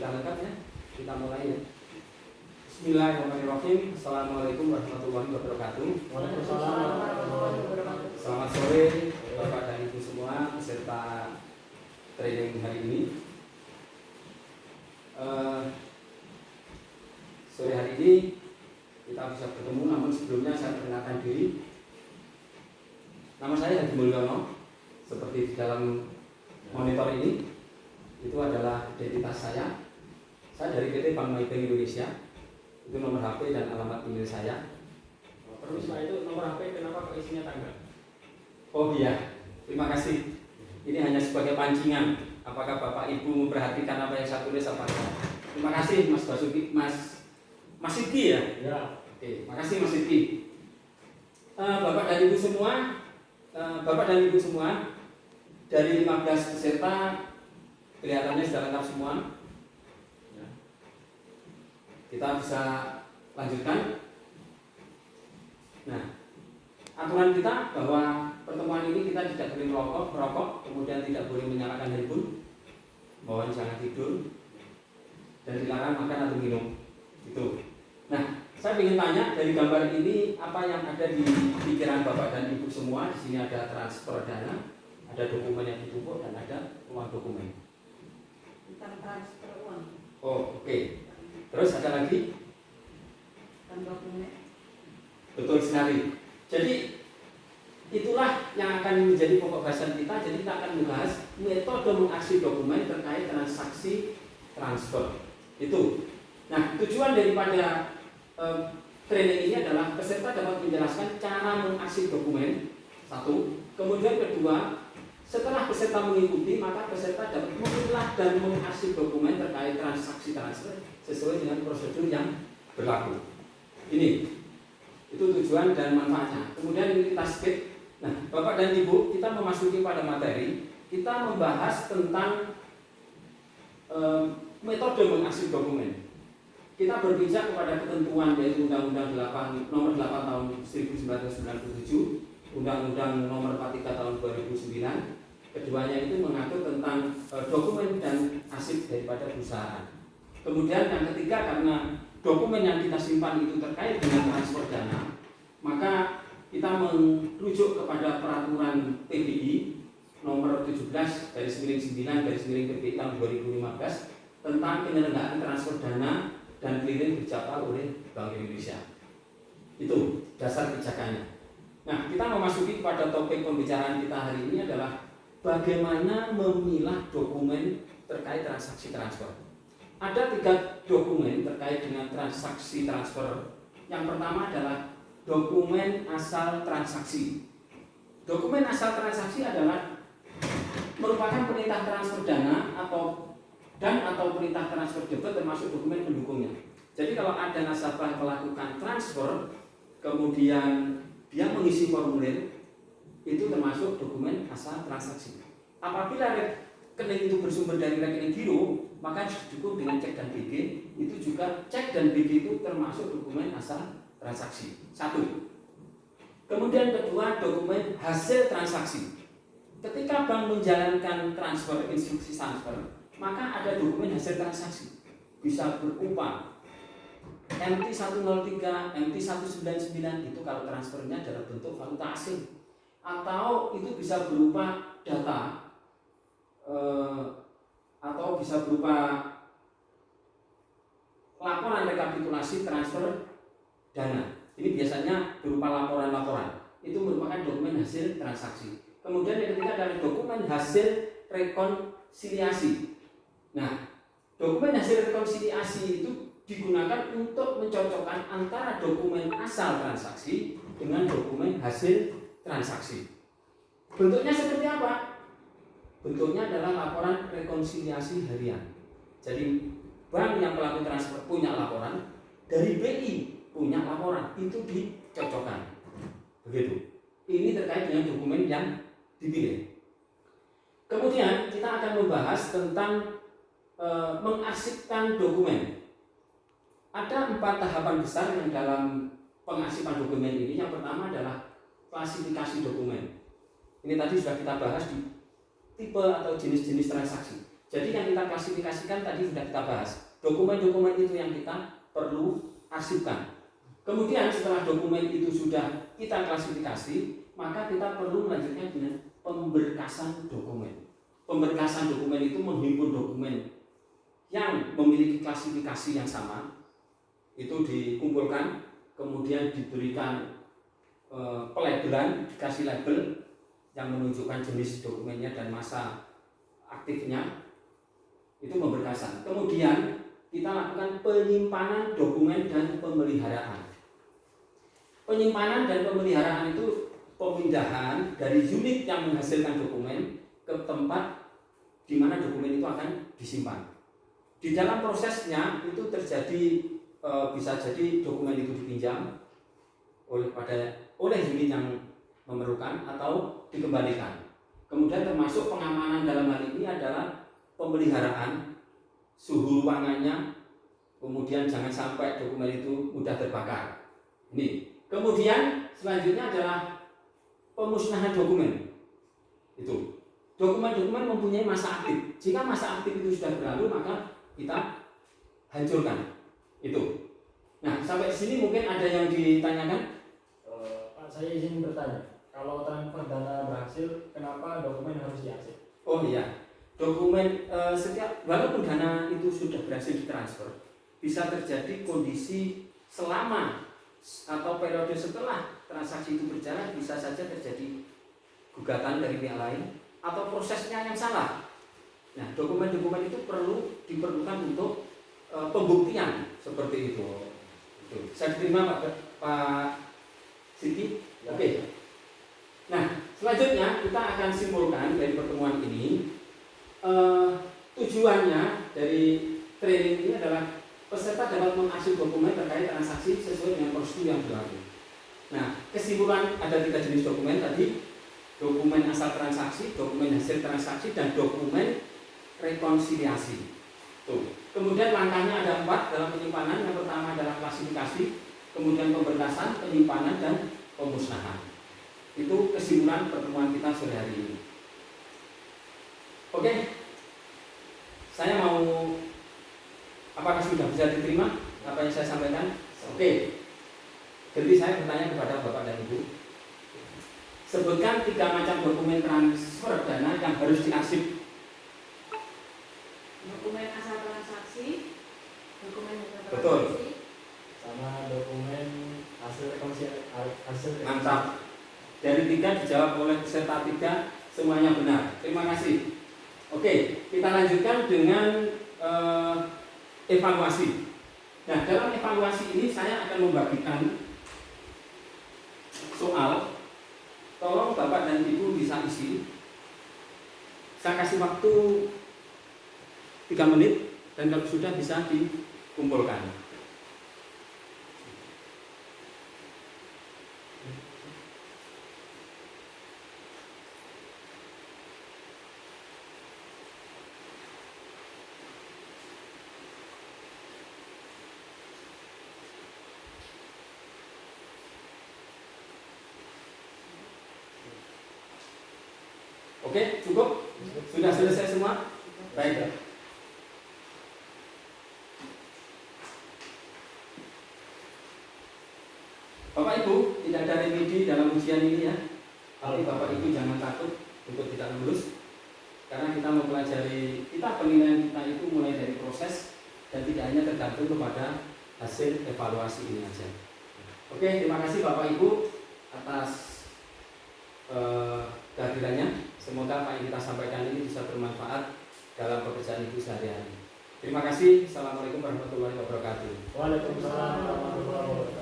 Kita lengkap ya, kita mulai ya. Bismillahirrahmanirrahim. Assalamualaikum warahmatullahi wabarakatuh. Waalaikumsalam warahmatullahi wabarakatuh. Selamat sore Bapak dan Ibu semua peserta training hari ini. Sore hari ini kita bisa bertemu, namun sebelumnya saya perkenalkan diri. Nama saya Hadi Mulyono. Seperti di dalam monitor ini, itu adalah identitas saya. Saya dari PT Bank Maybank Indonesia. Itu nomor HP dan alamat email saya. Perlu setelah itu nomor HP kenapa kok isinya tanggal? Oh iya, terima kasih. Ini hanya sebagai pancingan. Apakah Bapak Ibu memperhatikan apa yang saya tulis apa enggak? Terima kasih Mas Basuki, Mas Siki ya. Ya. Oke, makasih Mas Siki. Bapak dan Ibu semua, dari 15 peserta kelihatannya sudah lengkap semua. Ya. Kita bisa lanjutkan. Nah, aturan kita bahwa pertemuan ini kita tidak boleh merokok, kemudian tidak boleh menyalakan handphone, mohon jangan tidur, dan dilarang makan atau minum. Itu. Nah, saya ingin tanya dari gambar ini apa yang ada di pikiran Bapak dan Ibu semua. Di sini ada transfer dana, ada dokumen yang ditumpuk dan ada uang dokumen. Bukan transfer uang. Oh, oke. Terus ada lagi? Bukan dokumen. Betul sekali. Jadi itulah yang akan menjadi pokok bahasan kita. Jadi kita akan membahas metode mengaksi dokumen terkait transaksi transfer. Itu. Nah, tujuan daripada training ini adalah peserta dapat menjelaskan cara mengaksi dokumen. Satu. Kemudian kedua, setelah peserta mengikuti, maka peserta dapat memilah dan mengaksi dokumen terkait transaksi transfer sesuai dengan prosedur yang berlaku. Ini. Itu tujuan dan manfaatnya. Kemudian ini kita skip. Nah, Bapak dan Ibu, kita memasuki pada materi. Kita membahas tentang metode mengaksi dokumen. Kita berpijak kepada ketentuan yaitu Undang-Undang Nomor 8 Tahun 1997, Undang-Undang Nomor 43 Tahun 2009. Keduanya itu mengatur tentang dokumen dan arsip daripada perusahaan. Kemudian yang ketiga, karena dokumen yang kita simpan itu terkait dengan transfer dana, maka kita merujuk kepada peraturan PBI nomor 17/9/PBI tahun 2015 tentang penyelenggaraan transfer dana dan clearing berjadwal oleh Bank Indonesia. Itu dasar kebijakannya. Nah, kita memasuki pada topik pembicaraan kita hari ini adalah bagaimana memilah dokumen terkait transaksi transfer. Ada 3 dokumen terkait dengan transaksi transfer. Yang pertama adalah dokumen asal transaksi. Dokumen asal transaksi adalah merupakan perintah transfer dana atau perintah transfer debit termasuk dokumen pendukungnya. Jadi kalau ada nasabah melakukan transfer, kemudian dia mengisi formulir, itu termasuk dokumen asal transaksi. Apabila rekening itu bersumber dari rekening giro, maka didukung dengan cek dan BG. Itu juga cek dan BG itu termasuk dokumen asal transaksi. 1. Kemudian kedua, dokumen hasil transaksi. Ketika bank menjalankan transfer, instruksi transfer, maka ada dokumen hasil transaksi. Bisa berupa MT103, MT199 itu kalau transfernya dalam bentuk valuta asing, atau itu bisa berupa data atau bisa berupa laporan rekapitulasi transfer dana. Ini biasanya berupa laporan-laporan. Itu merupakan dokumen hasil transaksi. Kemudian yang ketiga adalah dokumen hasil rekonsiliasi. Nah, dokumen hasil rekonsiliasi itu digunakan untuk mencocokkan antara dokumen asal transaksi dengan dokumen hasil transaksi. Bentuknya seperti apa? Bentuknya adalah laporan rekonsiliasi harian. Jadi bank yang melakukan transfer punya laporan, dari BI punya laporan, itu dicocokkan. Begitu. Ini terkait dengan dokumen yang dipilih. Kemudian kita akan membahas tentang mengarsipkan dokumen. Ada 4 tahapan besar yang dalam pengarsipan dokumen ini. Yang pertama adalah klasifikasi dokumen. Ini tadi sudah kita bahas di tipe atau jenis-jenis transaksi. Jadi yang kita klasifikasikan tadi sudah kita bahas. Dokumen-dokumen itu yang kita perlu arsipkan. Kemudian setelah dokumen itu sudah kita klasifikasi, maka kita perlu melanjutkan dengan pemberkasan dokumen. Pemberkasan dokumen itu menghimpun dokumen yang memiliki klasifikasi yang sama, itu dikumpulkan, kemudian diberikan pelabelan, dikasih label yang menunjukkan jenis dokumennya dan masa aktifnya, itu pemberkasan. Kemudian kita lakukan penyimpanan dokumen dan pemeliharaan. Penyimpanan dan pemeliharaan itu pemindahan dari unit yang menghasilkan dokumen ke tempat di mana dokumen itu akan disimpan. Di dalam prosesnya itu terjadi bisa jadi dokumen itu dipinjam oleh unit yang memerlukan atau dikembalikan. Kemudian termasuk pengamanan dalam hal ini adalah pemeliharaan suhu ruangannya, kemudian jangan sampai dokumen itu mudah terbakar. Ini. Kemudian selanjutnya adalah pemusnahan dokumen. Itu. Dokumen-dokumen mempunyai masa aktif. Jika masa aktif itu sudah berlalu, maka kita hancurkan. Itu. Nah, sampai sini mungkin ada yang ditanyakan? Pak, saya izin bertanya. Kalau transfer dana berhasil, kenapa dokumen harus diarsip? Oh iya. Dokumen setiap walaupun dana itu sudah berhasil ditransfer, bisa terjadi kondisi selama atau periode setelah transaksi itu berjalan, bisa saja terjadi gugatan dari pihak lain atau prosesnya yang salah. Nah, dokumen-dokumen itu diperlukan untuk pembuktian seperti itu. Saya terima Pak Siti. Oke. Nah, selanjutnya kita akan simpulkan dari pertemuan ini. Tujuannya dari training ini adalah peserta dapat mengarsip dokumen terkait transaksi sesuai dengan prosedur yang berlaku. Nah, kesimpulan ada 3 jenis dokumen tadi: dokumen asal transaksi, dokumen hasil transaksi, dan dokumen rekonsiliasi. Tuh. Kemudian langkahnya ada 4 dalam penyimpanan. Yang pertama adalah klasifikasi, kemudian pemberkasan, penyimpanan, dan pemusnahan. Itu kesimpulan pertemuan kita sore hari ini. Oke, saya mau, apakah sudah bisa diterima apa yang saya sampaikan? Oke, jadi saya bertanya kepada Bapak dan Ibu, sebutkan 3 macam dokumen transfer dana yang harus diarsip. Dokumen asal transaksi, dokumen hasil Betul. transaksi, Sama dokumen hasil rekonsiliasi. Mantap. Dari 3 dijawab oleh peserta 3, semuanya benar. Terima kasih. Oke, kita lanjutkan dengan evaluasi. Nah, dalam evaluasi ini saya akan membagikan soal. Tolong Bapak dan Ibu bisa isi. Saya kasih waktu 3 menit dan kalau sudah bisa dikumpulkan. Oke, cukup? Sudah selesai semua? Baik. Bapak Ibu, tidak ada remedi dalam ujian ini ya. Tapi Bapak Ibu jangan takut untuk tidak lulus. Karena kita mempelajari, penilaian kita itu mulai dari proses dan tidak hanya tergantung kepada hasil evaluasi ini aja. Oke, terima kasih Bapak Ibu atas kehadirannya. Semoga apa yang kita sampaikan ini bisa bermanfaat dalam pekerjaan Ibu sehari-hari. Terima kasih. Assalamualaikum warahmatullahi wabarakatuh. Waalaikumsalam warahmatullahi wabarakatuh.